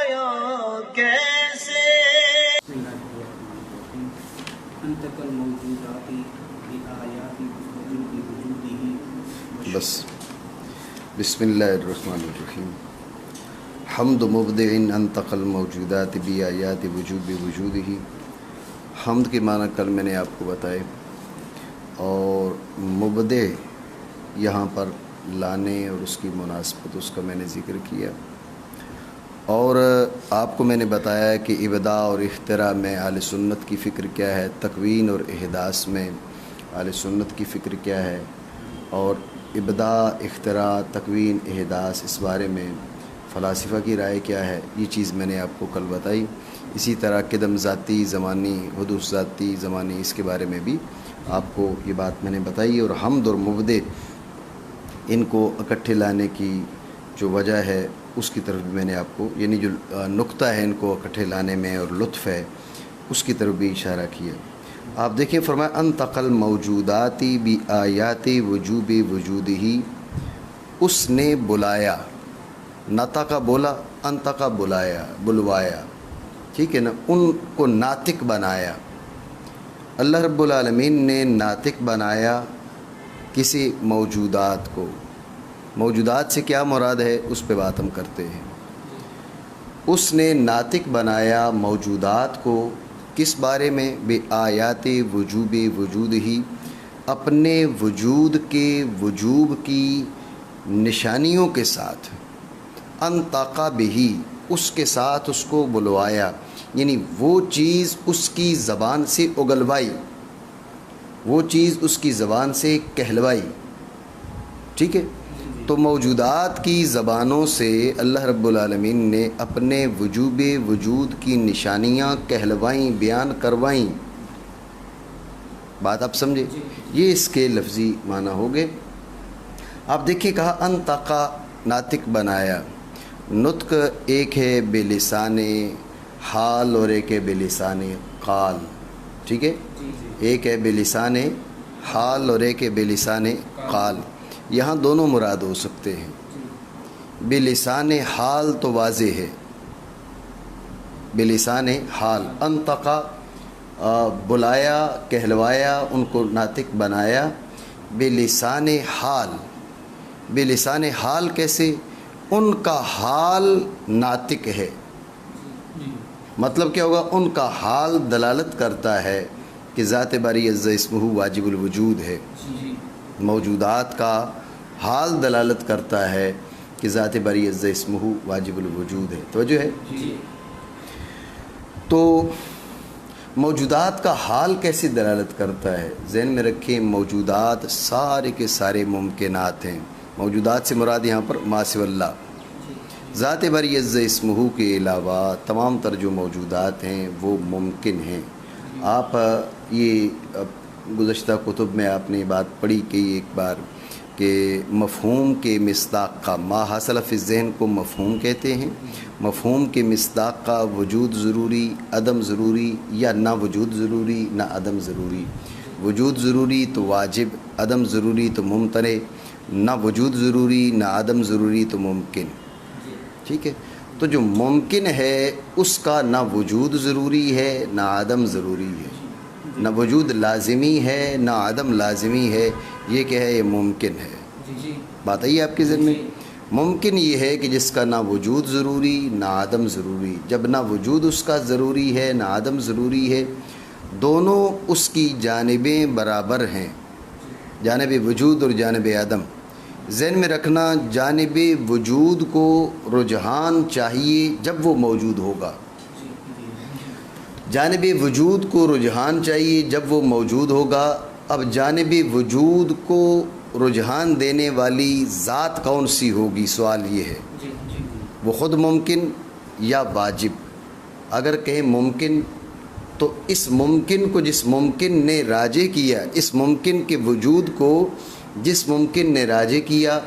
بتایا کیسے. بس بسم اللہ الرحمن الرحیم. حمد مبدع انتقى الموجودات بآیات وجوب وجودہ. حمد کے معنی کل میں نے آپ کو بتائے، اور مبدع یہاں پر لانے اور اس کی مناسبت اس کا میں نے ذکر کیا، اور آپ کو میں نے بتایا کہ ابداع اور اختراع میں اہل سنت کی فکر کیا ہے، تکوین اور احداث میں اہل سنت کی فکر کیا ہے، اور ابداع، اختراع، تکوین، احداث اس بارے میں فلاسفہ کی رائے کیا ہے. یہ چیز میں نے آپ کو کل بتائی. اسی طرح قدم ذاتی زمانی، حدوث ذاتی زمانی، اس کے بارے میں بھی آپ کو یہ بات میں نے بتائی. اور حمد اور مبدع ان کو اکٹھے لانے کی جو وجہ ہے اس کی طرف بھی میں نے آپ کو، یعنی جو نقطہ ہے ان کو اکٹھے لانے میں اور لطف ہے اس کی طرف بھی اشارہ کیا. آپ دیکھیں فرمایا انتقى الموجودات بآیات وجوب وجودہ. اس نے بلایا، نطق بولا، انتقى بلایا، بلوایا، ٹھیک ہے نا، ان کو ناطق بنایا. اللہ رب العالمین نے ناطق بنایا کسی موجودات کو. موجودات سے کیا مراد ہے اس پہ بات ہم کرتے ہیں. اس نے ناطق بنایا موجودات کو کس بارے میں؟ بآیات وجوب وجودہ، اپنے وجود کے وجوب کی نشانیوں کے ساتھ. انطق بہ، اس کے ساتھ اس کو بلوایا، یعنی وہ چیز اس کی زبان سے اگلوائی، وہ چیز اس کی زبان سے کہلوائی. ٹھیک ہے، تو موجودات کی زبانوں سے اللہ رب العالمین نے اپنے وجوب وجود کی نشانیاں کہلوائیں، بیان کروائیں. بات آپ سمجھے؟ یہ اس کے لفظی معنی ہو گئے. آپ دیکھیں کہا انطقا، ناطق بنایا. نطق ایک ہے بلسان حال اور ایک ہے بلسان قال. ٹھیک ہے، ایک ہے بلسان حال اور ایک ہے بلسان قال. یہاں دونوں مراد ہو سکتے ہیں. بلسان حال تو واضح ہے، بلسان حال. انطقا، بلایا، کہلوایا، ان کو ناطق بنایا. بلسان حال، بلسان حال کیسے؟ ان کا حال ناطق ہے. مطلب کیا ہوگا؟ ان کا حال دلالت کرتا ہے کہ ذات باری عز اسمہ واجب الوجود ہے. موجودات کا حال دلالت کرتا ہے کہ ذات باری عز اسمہ واجب الوجود ہے. توجہ ہے؟ تو موجودات کا حال کیسے دلالت کرتا ہے؟ ذہن میں رکھیں، موجودات سارے کے سارے ممکنات ہیں. موجودات سے مراد یہاں پر ما سوی اللہ، ذات باری عز اسمہ کے علاوہ تمام تر جو موجودات ہیں وہ ممکن ہیں. آپ یہ گزشتہ کتب میں آپ نے بات پڑھی کہ ایک بار کہ مفہوم کے مصداق کا، ما حاصل فی الذہن کو مفہوم کہتے ہیں. مفہوم کے مصداق کا وجود ضروری، عدم ضروری، یا نہ وجود ضروری نہ عدم ضروری. وجود ضروری تو واجب، عدم ضروری تو ممتنع، نہ وجود ضروری نہ عدم ضروری تو ممکن. ٹھیک ہے، تو جو ممکن ہے اس کا نہ وجود ضروری ہے نہ عدم ضروری ہے، نہ وجود لازمی ہے نہ عدم لازمی ہے. یہ کیا ہے؟ یہ ممکن ہے. بات آئی آپ کے ذہن میں؟ ممکن یہ ہے کہ جس کا نہ وجود ضروری نہ عدم ضروری. جب نہ وجود اس کا ضروری ہے نہ عدم ضروری ہے، دونوں اس کی جانبیں برابر ہیں، جانب وجود اور جانب عدم. ذہن میں رکھنا، جانب وجود کو رجحان چاہیے جب وہ موجود ہوگا، جانب وجود کو رجحان چاہیے جب وہ موجود ہوگا. اب جانب وجود کو رجحان دینے والی ذات کون سی ہوگی؟ سوال یہ ہے. وہ خود ممکن یا واجب؟ اگر کہیں ممکن تو اس ممکن کو جس ممکن نے راجع کیا، اس ممکن کے وجود کو جس ممکن نے راجع کیا،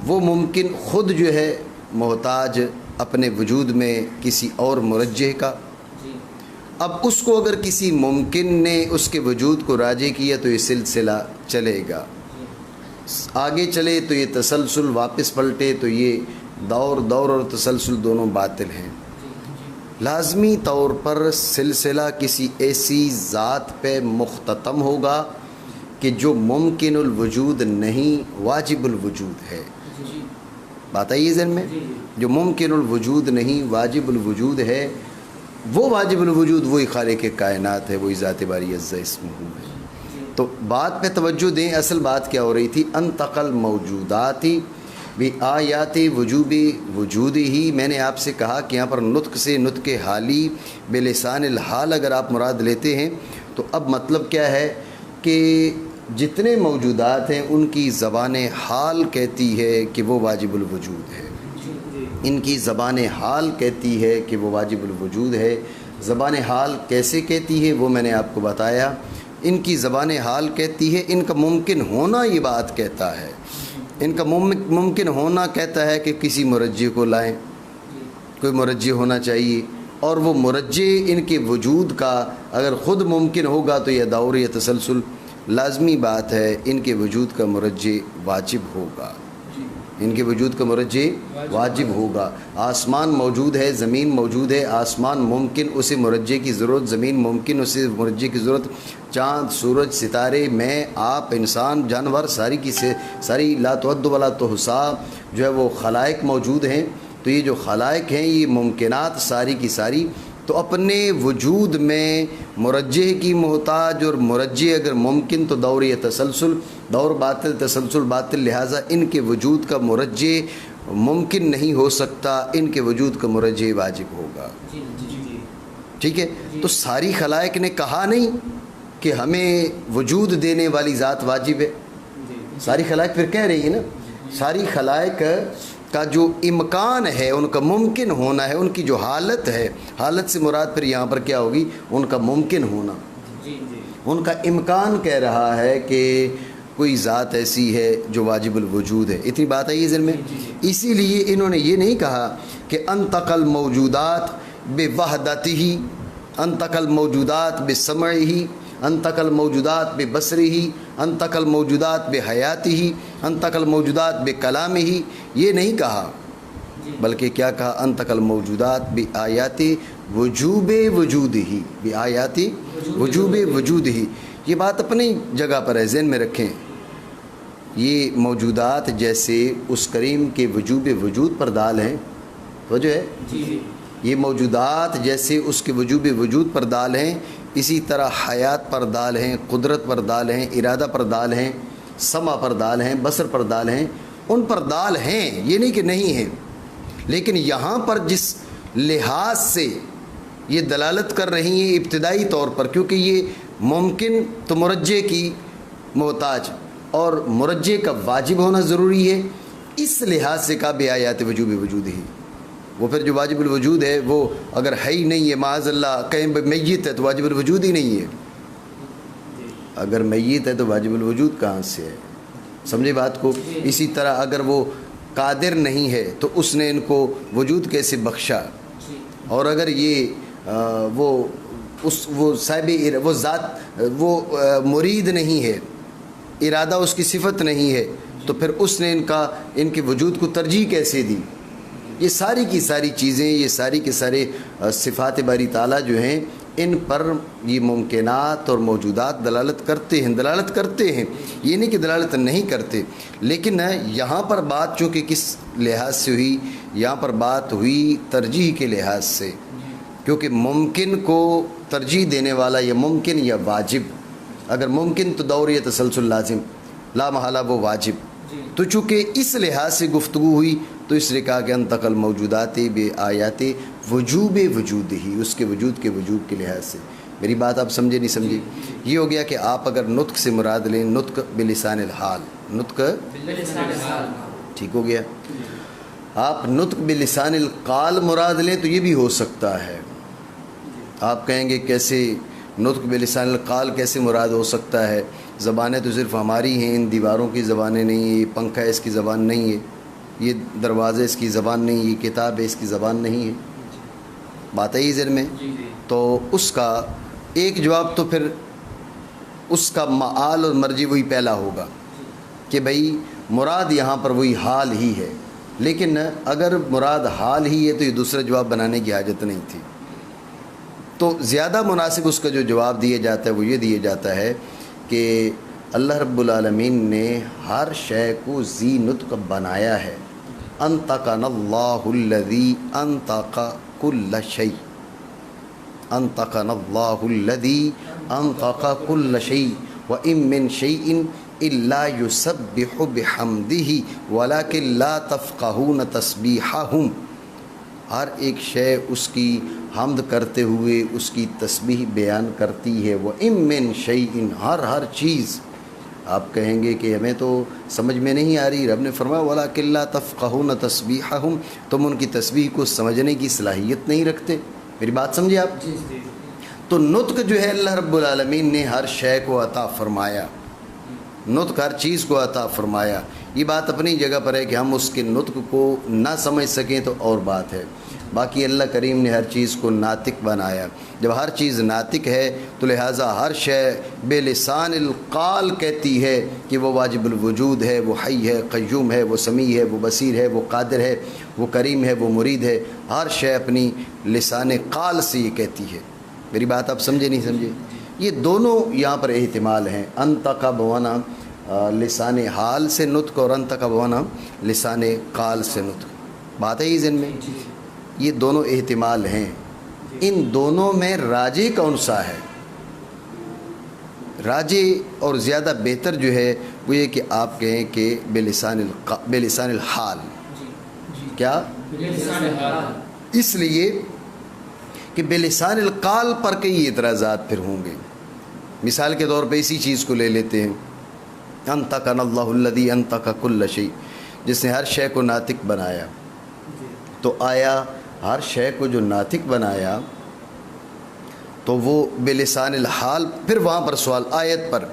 وہ ممکن خود جو ہے محتاج اپنے وجود میں کسی اور مرجح کا. اب اس کو اگر کسی ممکن نے اس کے وجود کو راجع کیا تو یہ سلسلہ چلے گا، آگے چلے تو یہ تسلسل، واپس پلٹے تو یہ دور اور تسلسل دونوں باطل ہیں. لازمی طور پر سلسلہ کسی ایسی ذات پہ مختتم ہوگا کہ جو ممکن الوجود نہیں واجب الوجود ہے. بات آئی ذہن میں؟ جو ممکن الوجود نہیں واجب الوجود ہے، وہ واجب الوجود وہی خالق کائنات ہے، وہی ذات باری عز اسمہ ہے. تو بات پہ توجہ دیں. اصل بات کیا ہو رہی تھی؟ انتقل موجوداتی بآیات وجوب وجود ہی. میں نے آپ سے کہا کہ یہاں پر نطق سے نطق حالی بلسان الحال اگر آپ مراد لیتے ہیں تو اب مطلب کیا ہے کہ جتنے موجودات ہیں ان کی زبان حال کہتی ہے کہ وہ واجب الوجود ہے. ان کی زبان حال کہتی ہے کہ وہ واجب الوجود ہے. زبان حال کیسے کہتی ہے وہ میں نے آپ کو بتایا. ان کی زبان حال کہتی ہے، ان کا ممکن ہونا یہ بات کہتا ہے. ان کا ممکن ہونا کہتا ہے کہ کسی مرجع کو لائیں، کوئی مرجع ہونا چاہیے، اور وہ مرجع ان کے وجود کا اگر خود ممکن ہوگا تو یہ دور یا تسلسل لازمی بات ہے ان کے وجود کا مرجع واجب ہوگا. ان کے وجود کا مرجع واجب ہوگا. آسمان موجود ہے، زمین موجود ہے. آسمان ممکن اسے مرجع کی ضرورت، زمین ممکن اسے مرجع کی ضرورت. چاند، سورج، ستارے، میں، آپ، انسان، جانور، ساری لا تعد ولا تحصیٰ جو ہے وہ خلائق موجود ہیں. تو یہ جو خلائق ہیں یہ ممکنات ساری کی ساری تو اپنے وجود میں مرجع کی محتاج، اور مرجع اگر ممکن تو دور یا تسلسل، دور باطل، تسلسل باطل، لہٰذا ان کے وجود کا مرجع ممکن نہیں ہو سکتا، ان کے وجود کا مرجع واجب ہوگا. ٹھیک ہے؟ تو ساری خلائق نے کہا نہیں کہ ہمیں وجود دینے والی ذات واجب ہے. ساری خلائق پھر کہہ رہی ہے نا، ساری خلائق کا جو امکان ہے، ان کا ممکن ہونا ہے، ان کی جو حالت ہے، حالت سے مراد پھر یہاں پر کیا ہوگی؟ ان کا ممکن ہونا. ان کا امکان کہہ رہا ہے کہ کوئی ذات ایسی ہے جو واجب الوجود ہے. اتنی بات ہے یہ ذہن میں. اسی لیے انہوں نے یہ نہیں کہا کہ انتقل موجودات بوحدتہ، انتقل موجودات بسمعہ، انتقل موجودات ببصرہ، انتقل موجودات بحیاتہ، انتقل موجودات بکلامہ. یہ نہیں کہا، بلکہ کیا کہا؟ انتقل موجودات بآیات وجوب وجودہ، بآیات وجوب وجودہ. یہ بات اپنی جگہ پر ہے، ذہن میں رکھیں. یہ موجودات جیسے اس کریم کے وجوب وجود پر دال ہیں، توجہ ہے؟ یہ موجودات جیسے اس کے وجوب وجود پر دال ہیں، اسی طرح حیات پر دال ہیں، قدرت پر دال ہیں، ارادہ پر دال ہیں، سمع پر دال ہیں، بصر پر دال ہیں. ان پر دال ہیں، یہ نہیں کہ نہیں ہیں. لیکن یہاں پر جس لحاظ سے یہ دلالت کر رہی ہیں ابتدائی طور پر، کیونکہ یہ ممکن تو مرجع کی محتاج اور مرجع کا واجب ہونا ضروری ہے، اس لحاظ سے کہا بآیات وجوب وجود ہی. وہ پھر جو واجب الوجود ہے وہ اگر ہے ہی نہیں ہے، معاذ اللہ کہیں میت ہے تو واجب الوجود ہی نہیں ہے. اگر میت ہے تو واجب الوجود کہاں سے ہے؟ سمجھے بات کو؟ اسی طرح اگر وہ قادر نہیں ہے تو اس نے ان کو وجود کیسے بخشا؟ اور اگر یہ وہ صاحب وہ ذات وہ مرید نہیں ہے، ارادہ اس کی صفت نہیں ہے، تو پھر اس نے ان کے وجود کو ترجیح کیسے دی؟ یہ ساری کی ساری چیزیں، یہ ساری کے سارے صفات باری تعالیٰ جو ہیں، ان پر یہ ممکنات اور موجودات دلالت کرتے ہیں. یہ نہیں کہ دلالت نہیں کرتے، لیکن یہاں پر بات چونکہ کس لحاظ سے ہوئی؟ یہاں پر بات ہوئی ترجیح کے لحاظ سے، کیونکہ ممکن کو ترجیح دینے والا یا ممکن یا واجب، اگر ممکن تو دور یا تسلسل لازم، لا محالہ وہ واجب. تو چونکہ اس لحاظ سے گفتگو ہوئی تو اس نے کہا کہ انتقل موجودات بآیات وجوب وجود ہی، اس کے وجود کے وجوب کے لحاظ سے. میری بات آپ سمجھے نہیں سمجھے؟ یہ ہو گیا کہ آپ اگر نطق سے مراد لیں نطق بلسان الحال، نطق ٹھیک ہو گیا. آپ نطق بلسان القال مراد لیں تو یہ بھی ہو سکتا ہے. آپ کہیں گے کیسے نطق بلسان القال کیسے مراد ہو سکتا ہے؟ زبانیں تو صرف ہماری ہیں، ان دیواروں کی زبانیں نہیں ہیں، یہ پنکھا اس کی زبان نہیں ہے، یہ دروازے اس کی زبان نہیں، یہ کتاب ہے اس کی زبان نہیں ہے. بات ہے ذہن میں؟ تو اس کا ایک جواب تو پھر اس کا معال اور مرجع وہی پہلا ہوگا کہ بھئی مراد یہاں پر وہی حال ہی ہے. لیکن اگر مراد حال ہی ہے تو یہ دوسرا جواب بنانے کی حاجت نہیں تھی. تو زیادہ مناسب اس کا جو جواب دیا جاتا ہے وہ یہ دیا جاتا ہے کہ اللہ رب العالمین نے ہر شے کو ذی نطق بنایا ہے. انطقنا اللہ الذی انطق کل شیء، انطقنا اللہ الذی انطق کل شیء وَإِن مِّن شَيْءٍ إِلَّا يُسَبِّحُ بِحَمْدِهِ وَلَكِن لَّا تَفْقَهُونَ تَسْبِيحَهُمْ. ہر ایک شے اس کی حمد کرتے ہوئے اس کی تسبیح بیان کرتی ہے. وَإِن مِّن شَيْءٍ، ہر چیز. آپ کہیں گے کہ ہمیں تو سمجھ میں نہیں آ رہی. رب نے فرمایا وَلَكِن لَّا تَفْقَهُونَ تَسْبِيحَهُمْ، تم ان کی تسبیح کو سمجھنے کی صلاحیت نہیں رکھتے. میری بات سمجھے آپ؟ تو نطق جو ہے اللہ رب العالمین نے ہر شے کو عطا فرمایا، نطق ہر چیز کو عطا فرمایا. یہ بات اپنی جگہ پر ہے کہ ہم اس کے نطق کو نہ سمجھ سکیں تو اور بات ہے. باقی اللہ کریم نے ہر چیز کو ناطق بنایا. جب ہر چیز ناطق ہے تو لہٰذا ہر شے بے لسان القال کہتی ہے کہ وہ واجب الوجود ہے، وہ حی ہے، قیوم ہے، وہ سمیع ہے، وہ بصیر ہے، وہ قادر ہے، وہ کریم ہے، وہ مرید ہے. ہر شے اپنی لسان قال سے یہ کہتی ہے. میری بات آپ سمجھے نہیں سمجھے؟ یہ دونوں یہاں پر احتمال ہیں. انطق بوانا لسان حال سے نطق اور انطق بوانا لسان قال سے نطق. بات ہے یہ ذہن میں؟ یہ دونوں احتمال ہیں. ان دونوں میں راجح کون سا ہے؟ راجح اور زیادہ بہتر جو ہے وہ یہ کہ آپ کہیں کہ بلسان الحال. کیا؟ اس لیے کہ بلسان القال پر کئی اعتراضات پھر ہوں گے. مثال کے طور پہ اسی چیز کو لے لیتے ہیں، انطقنا اللہ الذی انطق کل شیء، جس نے ہر شے کو ناطق بنایا. تو آیا ہر شے کو جو ناطق بنایا تو وہ بلسان الحال، پھر وہاں پر سوال آیت پر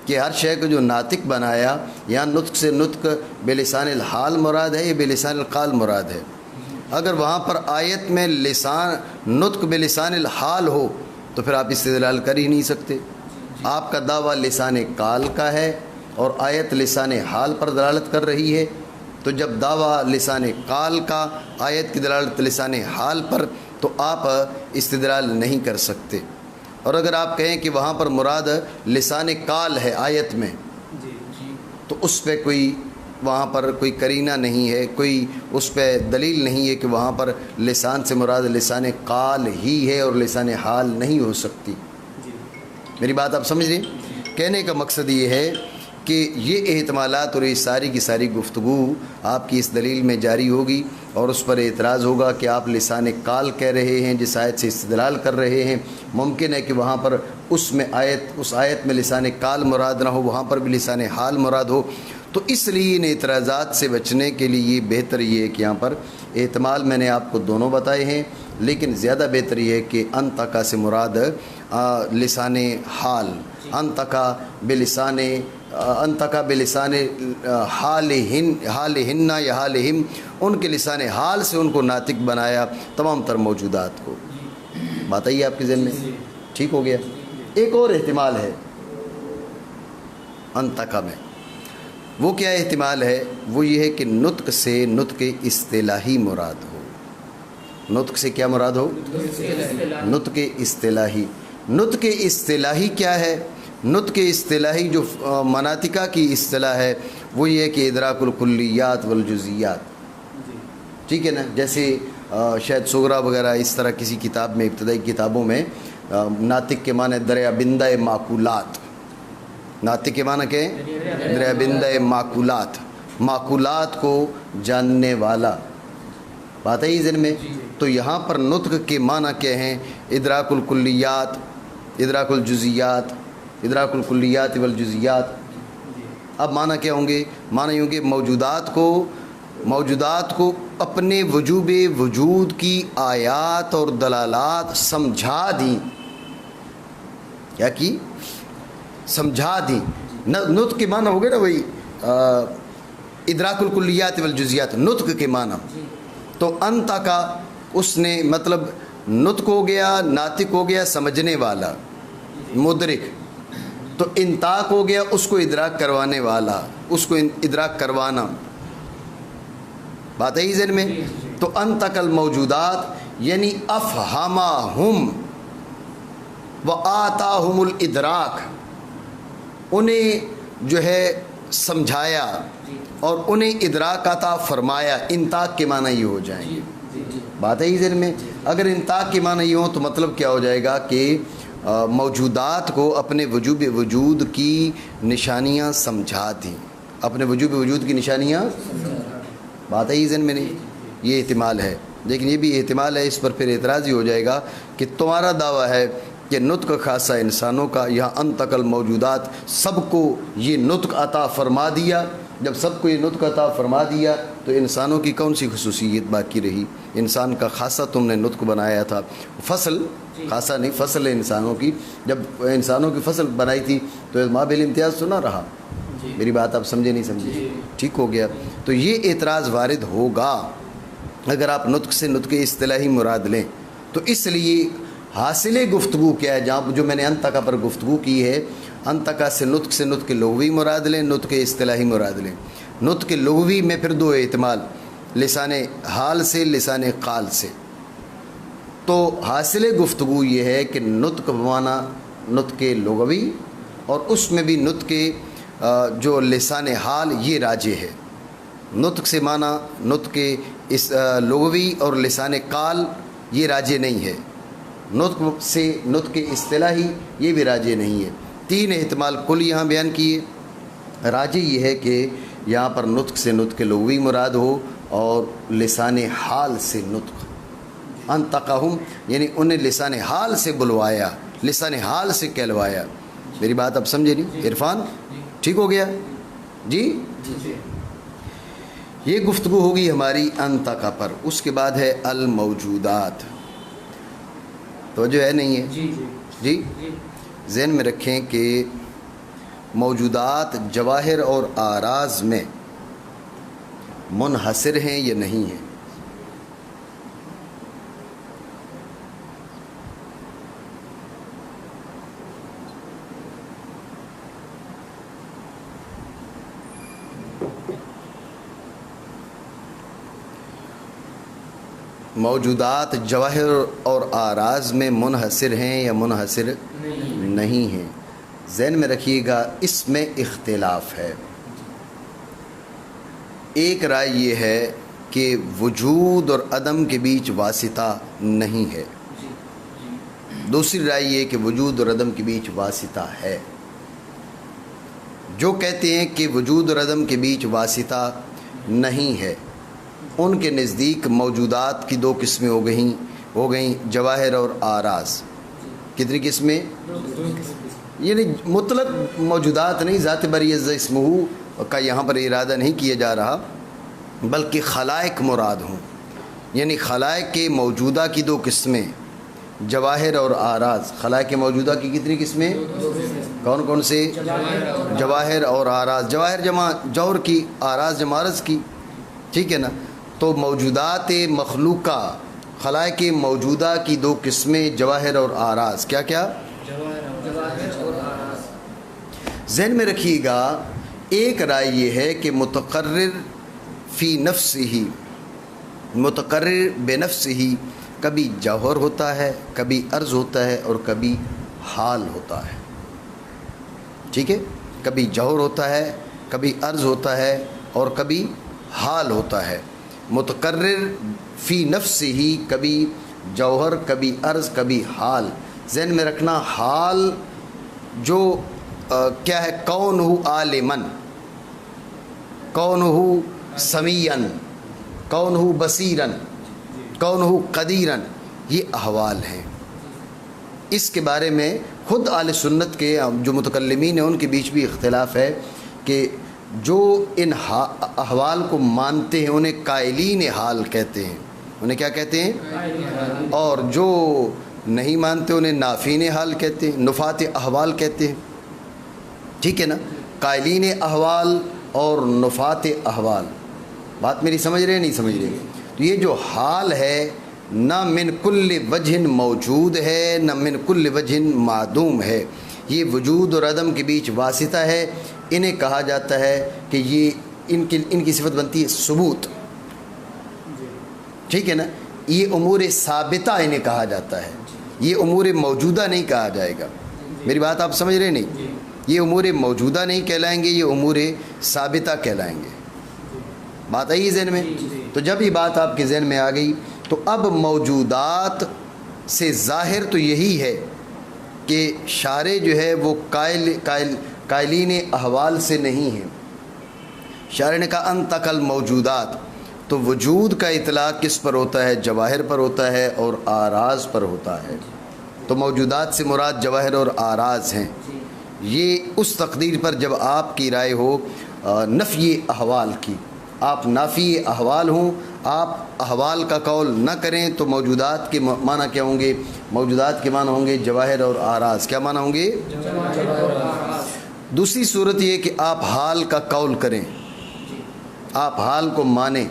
کہ ہر شے کو جو ناطق بنایا، یہاں نطق سے نطق بلسان الحال مراد ہے یا بلسان القال مراد ہے؟ اگر وہاں پر آیت میں نطق بلسان الحال ہو تو پھر آپ استدلال کر ہی نہیں سکتے. آپ کا دعویٰ لسان قال کا ہے اور آیت لسان حال پر دلالت کر رہی ہے. تو جب دعویٰ لسان قال کا، آیت کی دلالت لسان حال پر، تو آپ استدلال نہیں کر سکتے. اور اگر آپ کہیں کہ وہاں پر مراد لسان قال ہے آیت میں، تو اس پہ وہاں پر کوئی قرینہ نہیں ہے، کوئی اس پہ دلیل نہیں ہے کہ وہاں پر لسان سے مراد لسان قال ہی ہے اور لسان حال نہیں ہو سکتی. میری بات آپ سمجھ رہے ہیں؟ کہنے کا مقصد یہ ہے کہ یہ احتمالات اور یہ ساری کی ساری گفتگو آپ کی اس دلیل میں جاری ہوگی اور اس پر اعتراض ہوگا کہ آپ لسان قال کہہ رہے ہیں، جس آیت سے استدلال کر رہے ہیں. ممکن ہے کہ وہاں پر اس آیت میں لسان قال مراد نہ ہو، وہاں پر بھی لسان حال مراد ہو. تو اس لیے ان اعتراضات سے بچنے کے لیے یہ بہتر یہ ہے کہ یہاں پر احتمال میں نے آپ کو دونوں بتائے ہیں، لیکن زیادہ بہتر یہ ہے کہ انطقا سے مراد لسان حال، انطقا بلسان حالہن یا حالہم، ان کے لسان حال سے ان کو ناطق بنایا تمام تر موجودات کو. بات آئی آپ کے ذہن میں؟ ٹھیک ہو گیا. ایک اور احتمال ہے انطقا میں. وہ کیا احتمال ہے؟ وہ یہ ہے کہ نطق سے نطق اصطلاحی مراد ہو. نطق سے کیا مراد ہو؟ نطق اصطلاحی. نطق اصطلاحی کیا ہے؟ نطق اصطلاحی جو مناطقہ کی اصطلاح ہے وہ یہ ہے کہ ادراک الکلیات والجزیات. ٹھیک ہے نا؟ جیسے شاید صغرا وغیرہ اس طرح کسی کتاب میں، ابتدائی کتابوں میں ناطق کے معنی دریا بندہ معقولات. ناطق کے معنی کیا ہے؟ دریا بندہ معقولات، معقولات کو جاننے والا. بات ہے یہ ذہن میں؟ تو یہاں پر نطق کے معنی کیا ہیں؟ ادراک الکلیات، ادراک الجزیات، ادراک الکلیات والجزیات. اب معنی کیا ہوں گے؟ معنی یہ ہوں گے موجودات کو اپنے وجوب وجود کی آیات اور دلالات سمجھا دیں. کیا کی؟ سمجھا دیں. نطق کے معنی ہو گئے نا وہی ادراک الکلیات والجزیات، نطق کے معنی. تو انطقا اس نے مطلب نطق ہو گیا، ناطق ہو گیا سمجھنے والا، مدرک. تو انطاق ہو گیا اس کو ادراک کروانے والا، اس کو ادراک کروانا. بات ہے ہی ذہن میں؟ تو انطق الموجودات یعنی افہمہم، وآتاہم الادراک، انہیں جو ہے سمجھایا اور انہیں ادراک عطا فرمایا۔ انطاق کے معنی یہ ہو جائیں گے، بات ہے ہی ذہن میں۔ اگر انطاق کے معنی یہ ہو تو مطلب کیا ہو جائے گا کہ موجودات کو اپنے وجوب وجود کی نشانیاں سمجھا دیں، اپنے وجوب وجود کی نشانیاں، بات ہے ہی ذہن میں نہیں، یہ احتمال ہے۔ لیکن یہ بھی احتمال ہے، اس پر پھر اعتراض ہی ہو جائے گا کہ تمہارا دعویٰ ہے کہ نطق خاصہ انسانوں کا، یہاں انطق الموجودات، سب کو یہ نطق عطا فرما دیا۔ جب سب کو یہ نطق عطا فرما دیا تو انسانوں کی کون سی خصوصیت باقی رہی؟ انسان کا خاصہ تم نے نطق بنایا تھا، فصل، خاصہ نہیں، فصل ہے انسانوں کی، جب انسانوں کی فصل بنائی تھی تو ماں بالامتیاز تو نہ رہا۔ میری بات آپ سمجھے نہیں سمجھے؟ ٹھیک ہو گیا۔ تو یہ اعتراض وارد ہوگا اگر آپ نطق سے نطق اصطلاحی مراد لیں۔ تو اس لیے حاصل گفتگو کیا ہے؟ جہاں جو میں نے انطقہ پر گفتگو کی ہے، انطقہ سے نطق لغوی مراد لیں، نطق اصطلاحی مراد لیں۔ نطق لغوی میں پھر دو احتمال، لسان حال سے، لسان قال سے۔ تو حاصل گفتگو یہ ہے کہ نطق بمانا نطق لغوی، اور اس میں بھی نطق جو لسان حال یہ راجح ہے۔ نطق سے معنی نطق لغوی اور لسان قال یہ راجح نہیں ہے، نطق سے نطق اصطلاحی یہ بھی راجح نہیں ہے۔ تین احتمال کل یہاں بیان کیے۔ راجح یہ ہے کہ یہاں پر نطق سے نطق لغوی مراد ہو اور لسان حال سے نطق، انطقہم یعنی انہیں لسان حال سے بلوایا، لسان حال سے کہلوایا۔ میری بات اب سمجھے نہیں عرفان؟ ٹھیک ہو گیا جی؟ یہ گفتگو ہوگی ہماری انطقہ پر۔ اس کے بعد ہے الموجودات، توجہ ہے نہیں ہے جی؟ ذہن میں رکھیں کہ موجودات جواہر اور آراز میں منحصر ہیں یا نہیں ہیں؟ موجودات جواہر اور آراز میں منحصر ہیں یا منحصر نہیں ہیں؟ ذہن میں رکھیے گا اس میں اختلاف ہے۔ ایک رائے یہ ہے کہ وجود اور عدم کے بیچ واسطہ نہیں ہے، دوسری رائے یہ کہ وجود اور عدم کے بیچ واسطہ ہے۔ جو کہتے ہیں کہ وجود اور عدم کے بیچ واسطہ نہیں ہے، ان کے نزدیک موجودات کی دو قسمیں ہو گئیں جواہر اور آراز۔ کتنی قسمیں؟ یعنی مطلق موجودات نہیں، ذات بری عز اسمہ کا یہاں پر ارادہ نہیں کیا جا رہا، بلکہ خلائق مراد ہوں۔ یعنی خلائق کے موجودہ کی دو قسمیں جواہر اور آراز۔ خلائق موجودہ کی کتنی قسمیں؟ کون کون سے؟ جواہر اور آراز۔ جواہر جمع جوہر کی، آراز جمع عرض کی، ٹھیک ہے نا؟ تو موجودات مخلوقہ، خلائق موجودہ کی دو قسمیں جواہر اور آراز۔ کیا کیا؟ ذہن میں رکھیے گا ایک رائے یہ ہے کہ متقرر فی نفس ہی، متقرر بے نفس ہی، کبھی جوہر ہوتا ہے، کبھی عرض ہوتا ہے اور کبھی حال ہوتا ہے، ٹھیک ہے؟ کبھی جوہر ہوتا ہے، کبھی عرض ہوتا ہے اور کبھی حال ہوتا ہے۔ متقرر فی نفس ہی، کبھی جوہر، کبھی عرض، کبھی حال۔ ذہن میں رکھنا حال جو کیا ہے؟ کون ہو عالمن، کون ہو سمیعن، کون ہو بصیرن، کون ہو قدیرن، یہ احوال ہیں۔ اس کے بارے میں خود اہل سنت کے جو متکلمین ہیں ان کے بیچ بھی اختلاف ہے کہ جو ان احوال کو مانتے ہیں انہیں قائلین حال کہتے ہیں۔ انہیں کیا کہتے ہیں؟ اور جو نہیں مانتے انہیں نافین حال کہتے ہیں، نفات احوال کہتے ہیں، ٹھیک ہے نا؟ قائلین احوال اور نفات احوال۔ بات میری سمجھ رہے ہیں نہیں سمجھ رہے؟ تو یہ جو حال ہے نہ من کل وجہ موجود ہے، نہ من کل وجہ معدوم ہے، یہ وجود اور عدم کے بیچ واسطہ ہے۔ انہیں کہا جاتا ہے کہ یہ ان کی صفت بنتی ہے ثبوت، ٹھیک ہے نا؟ یہ امور ثابتہ انہیں کہا جاتا ہے۔ یہ امور موجودہ نہیں کہا جائے گا. میری بات آپ سمجھ رہے نہیں؟ یہ امور موجودہ نہیں کہلائیں گے, یہ امور ثابتہ کہلائیں گے. بات آئی ذہن میں؟ تو جب یہ بات آپ کے ذہن میں آ گئی تو اب موجودات سے ظاہر تو یہی ہے کہ شارع جو ہے وہ قائلین احوال سے نہیں ہیں. شارع نے کہا انتقل موجودات, تو وجود کا اطلاق کس پر ہوتا ہے؟ جواہر پر ہوتا ہے اور آراز پر ہوتا ہے. تو موجودات سے مراد جواہر اور آراز ہیں. یہ اس تقدیر پر جب آپ کی رائے ہو نفی احوال کی, آپ نافی احوال ہوں, آپ احوال کا قول نہ کریں, تو موجودات کے معنی کیا ہوں گے؟ موجودات کے معنی ہوں گے جواہر اور آراز. کیا معنی ہوں گے؟ دوسری صورت یہ کہ آپ حال کا قول کریں, آپ حال کو مانیں.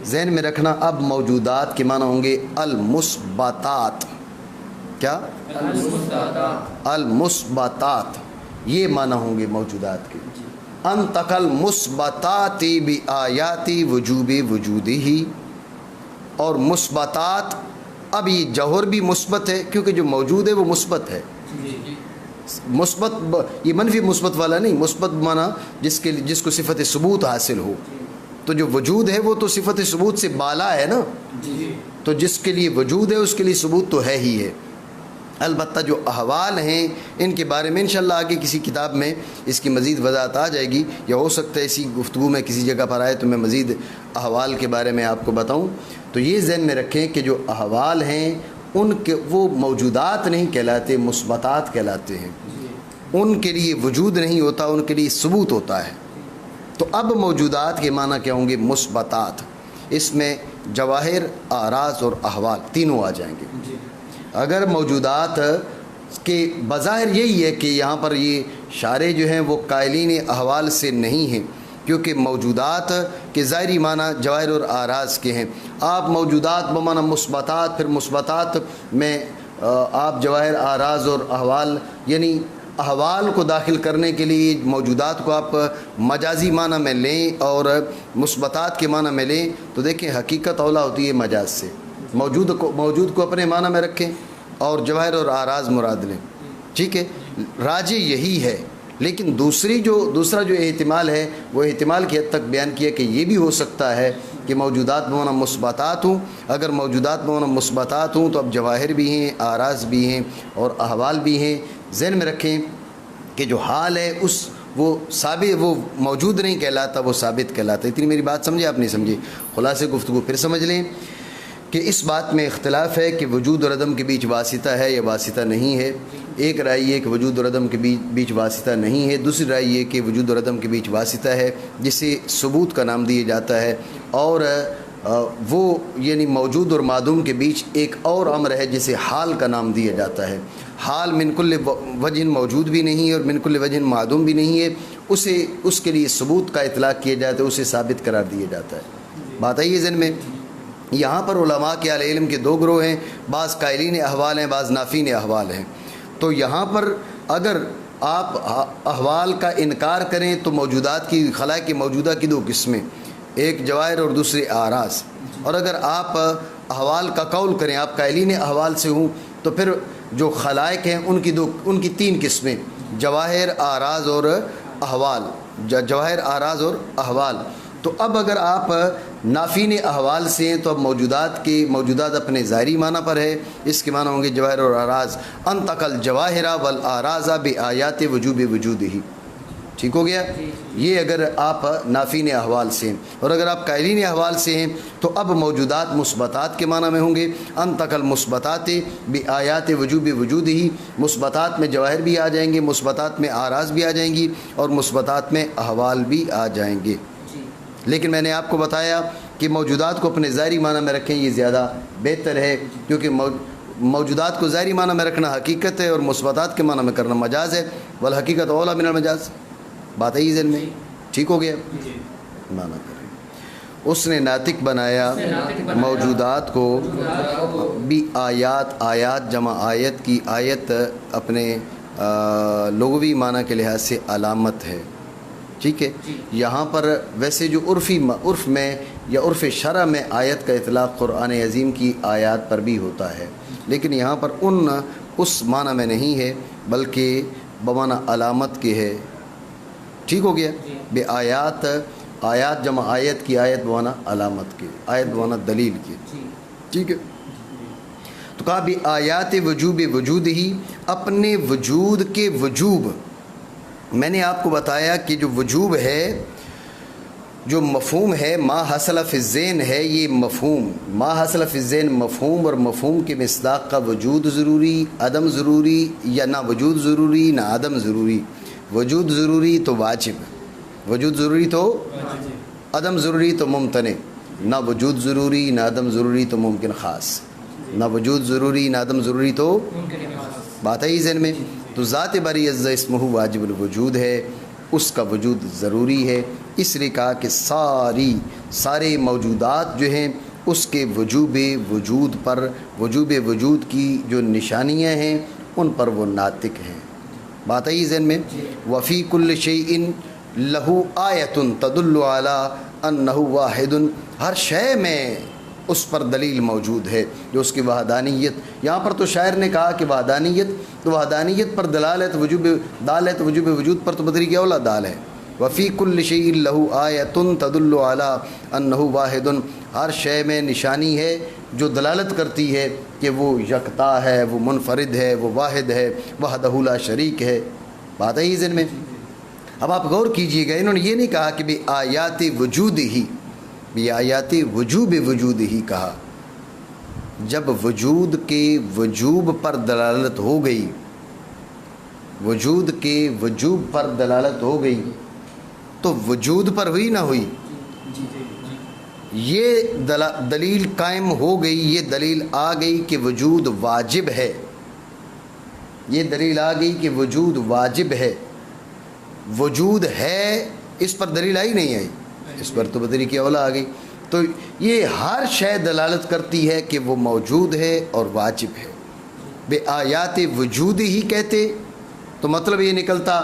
ذہن میں رکھنا اب موجودات کے معنی ہوں گے المثبتات. کیا؟ المثبتات, یہ معنی ہوں گے موجودات کے. انتقل مثبتات بآیات وجوب وجودہ, اور مثبتات, اب یہ جوہر بھی مثبت ہے کیونکہ جو موجود ہے وہ مثبت ہے. مثبت یہ منفی مثبت والا نہیں, مثبت معنی جس کو صفت ثبوت حاصل ہو. تو جو وجود ہے وہ تو صفت ثبوت سے بالا ہے نا, تو جس کے لیے وجود ہے اس کے لیے ثبوت تو ہے ہی ہے. البتہ جو احوال ہیں ان کے بارے میں انشاءاللہ آگے کسی کتاب میں اس کی مزید وضاحت آ جائے گی, یا ہو سکتا ہے اسی گفتگو میں کسی جگہ پر آئے تو میں مزید احوال کے بارے میں آپ کو بتاؤں. تو یہ ذہن میں رکھیں کہ جو احوال ہیں ان کے وہ موجودات نہیں کہلاتے, مثبتات کہلاتے ہیں. ان کے لیے وجود نہیں ہوتا, ان کے لیے ثبوت ہوتا ہے. تو اب موجودات کے معنی کیا ہوں گے؟ مثبتات. اس میں جواہر, آراز اور احوال تینوں آ جائیں گے. اگر موجودات کے بظاہر یہی ہے کہ یہاں پر یہ شارع جو ہیں وہ قائلین احوال سے نہیں ہیں, کیونکہ موجودات کے ظاہری معنی جواہر اور آراز کے ہیں. آپ موجودات بمعنی مثبتات, پھر مثبتات میں آپ جواہر, آراز اور احوال, یعنی احوال کو داخل کرنے کے لیے موجودات کو آپ مجازی معنی میں لیں اور مثبتات کے معنی میں لیں, تو دیکھیں حقیقت اولا ہوتی ہے مجاز سے. موجود کو اپنے معنی میں رکھیں اور جواہر اور آراز مراد لیں. ٹھیک ہے, راجح یہی ہے. لیکن دوسرا جو احتمال ہے وہ احتمال کی حد تک بیان کیا کہ یہ بھی ہو سکتا ہے کہ موجودات بمعنی مثبتات ہوں. اگر موجودات بمعنی مثبتات ہوں تو اب جواہر بھی ہیں, آراز بھی ہیں اور احوال بھی ہیں. ذہن میں رکھیں کہ جو حال ہے وہ ثابت, وہ موجود نہیں کہلاتا, وہ ثابت کہلاتا. اتنی میری بات سمجھے آپ؟ نہیں سمجھے؟ خلاصے گفتگو پھر سمجھ لیں کہ اس بات میں اختلاف ہے کہ وجود اور عدم کے بیچ واسطہ ہے یا واسطہ نہیں ہے. ایک رائے یہ کہ وجود اور عدم کے بیچ واسطہ نہیں ہے. دوسری رائے یہ کہ وجود اور عدم کے بیچ واسطہ ہے جسے ثبوت کا نام دیا جاتا ہے, اور وہ یعنی موجود اور معدوم کے بیچ ایک اور امر ہے جسے حال کا نام دیا جاتا ہے. حال من کل وجہ موجود بھی نہیں ہے اور من کل وجہ معدوم بھی نہیں ہے, اس کے لیے ثبوت کا اطلاق کیا جاتا ہے, اسے ثابت قرار دیا جاتا ہے. بات آئی ہے ذہن میں؟ یہاں پر علماء کے اہل علم کے دو گروہ ہیں, بعض قائلین احوال ہیں, بعض نافین احوال ہیں. تو یہاں پر اگر آپ احوال کا انکار کریں تو موجودات کی, خلائق موجودہ کی دو قسمیں, ایک جواہر اور دوسری آراز. اور اگر آپ احوال کا قول کریں, آپ قائلین احوال سے ہوں, تو پھر جو خلائق ہیں ان کی تین قسمیں, جواہر, آراز اور احوال. جواہر, آراز اور احوال. تو اب اگر آپ نافین احوال سے ہیں تو اب موجودات اپنے ظاہری معنی پر ہے. اس کے معنی ہوں گے جواہر اور آراز. انتقل جواہر والآراز بآیات وجوب وجودہ. ٹھیک ہو گیا؟ یہ اگر آپ نافین احوال سے ہیں. اور اگر آپ قائلین احوال سے ہیں تو اب موجودات مثبتات کے معنی میں ہوں گے. انتقل مثبتات بآیات وجوب وجودہ. مثبتات میں جواہر بھی آ جائیں گے, مثبتات میں آراز بھی آ جائیں گی, اور مثبتات میں احوال بھی آ جائیں گے. لیکن میں نے آپ کو بتایا کہ موجودات کو اپنے ظاہری معنی میں رکھیں, یہ زیادہ بہتر ہے, کیونکہ موجودات کو ظاہری معنی میں رکھنا حقیقت ہے اور مثبتات کے معنی میں کرنا مجاز ہے. والحقیقت اولا من المجاز. بات ہے یہ ذہن میں؟ ٹھیک ہو گیا؟ معنی کریں. اس نے ناطق بنایا موجودات کو بھی آیات جمع آیت کی. آیت اپنے لغوی معنی کے لحاظ سے علامت ہے. ٹھیک ہے. یہاں پر ویسے جو عرف میں یا عرف شرع میں آیت کا اطلاق قرآن عظیم کی آیات پر بھی ہوتا ہے، لیکن یہاں پر اس معنی میں نہیں ہے، بلکہ بمعنی علامت کے ہے. ٹھیک ہو گیا. بے آیات جمع آیت کی، آیت بمعنی علامت کے، آیت بمعنی دلیل کے. ٹھیک ہے. تو کہا بھی آیات وجوب وجود ہی، اپنے وجود کے وجوب. میں نے آپ کو بتایا کہ جو وجوب ہے، جو مفہوم ہے ما حصل فی الذہن ہے، یہ مفہوم ما حصل فی الذہن مفہوم، اور مفہوم کے مصداق کا وجود ضروری، عدم ضروری، یا نہ وجود ضروری نہ عدم ضروری. وجود ضروری تو واجب، وجود ضروری تو عدم ضروری تو ممتنع، نہ وجود ضروری نہ عدم ضروری تو ممکن خاص، نہ وجود ضروری نہ عدم ضروری تو بات ہے ہی ذہن میں. تو ذات باری عز اسمہ واجب الوجود ہے، اس کا وجود ضروری ہے. اس لیے کہا کہ سارے موجودات جو ہیں اس کے وجوب وجود کی جو نشانیاں ہیں ان پر وہ ناطق ہیں. بات ہے ہی ذہن میں. وفی کل شیء لہو آیۃ تدل علی انہ واحد، ہر شے میں اس پر دلیل موجود ہے جو اس کی وحدانیت. یہاں پر تو شاعر نے کہا کہ وحدانیت پر دلالت وجوب وجود پر تو بدری کیا اولا دال ہے. وفی کل شیء لہو آیۃ تدل علی انہ واحد، ہر شے میں نشانی ہے جو دلالت کرتی ہے کہ وہ یکتا ہے، وہ منفرد ہے، وہ واحد ہے، وحدہ لا شریک ہے. بات ہے ہی ذہن میں. اب آپ غور کیجئے گا، انہوں نے یہ نہیں کہا کہ بھی آیات وجود ہی، بھی آیات وجوب وجود ہی کہا. جب وجود کے وجوب پر دلالت ہو گئی، وجود کے وجوب پر دلالت ہو گئی تو وجود پر ہوئی نہ ہوئی، یہ دلیل قائم ہو گئی، یہ دلیل آ گئی کہ وجود واجب ہے. یہ دلیل آ گئی کہ وجود واجب ہے. وجود ہے، اس پر دلیل آئی نہیں آئی، اس پر تو بدری کی اولا آ گئی. تو یہ ہر شے دلالت کرتی ہے کہ وہ موجود ہے اور واجب ہے. بے آیات وجود ہی کہتے تو مطلب یہ نکلتا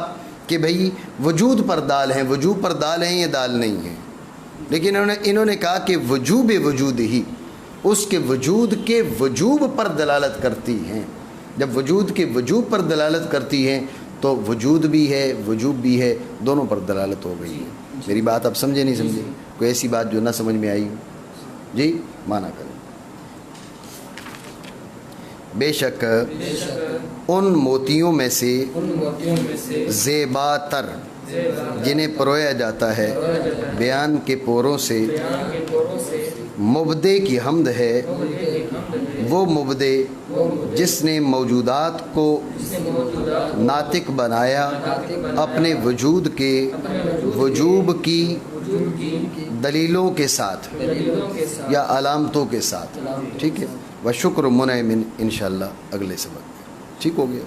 کہ بھئی وجود پر دال ہیں، وجود پر دال ہیں، یہ دال نہیں ہے. لیکن انہوں نے کہا کہ وجوب وجود ہی اس کے وجود کے وجوب پر دلالت کرتی ہیں. جب وجود کے وجوب پر دلالت کرتی ہیں تو وجود بھی ہے، وجوب بھی ہے، دونوں پر دلالت ہو گئی ہے. میری بات آپ سمجھے نہیں سمجھے؟ کوئی ایسی بات جو نہ سمجھ میں آئی جی مانا کریں. بے شک ان موتیوں میں سے زیبا تر جنہیں پرویا جاتا ہے بیان کے پوروں سے، مبدے کی حمد ہے وہ مبدے جس نے موجودات کو ناطق بنایا اپنے وجود کے وجوب کی دلیلوں کے ساتھ یا علامتوں کے ساتھ. ٹھیک ہے. وشکر منعم انشاءاللہ اگلے سبق. ٹھیک ہو گیا.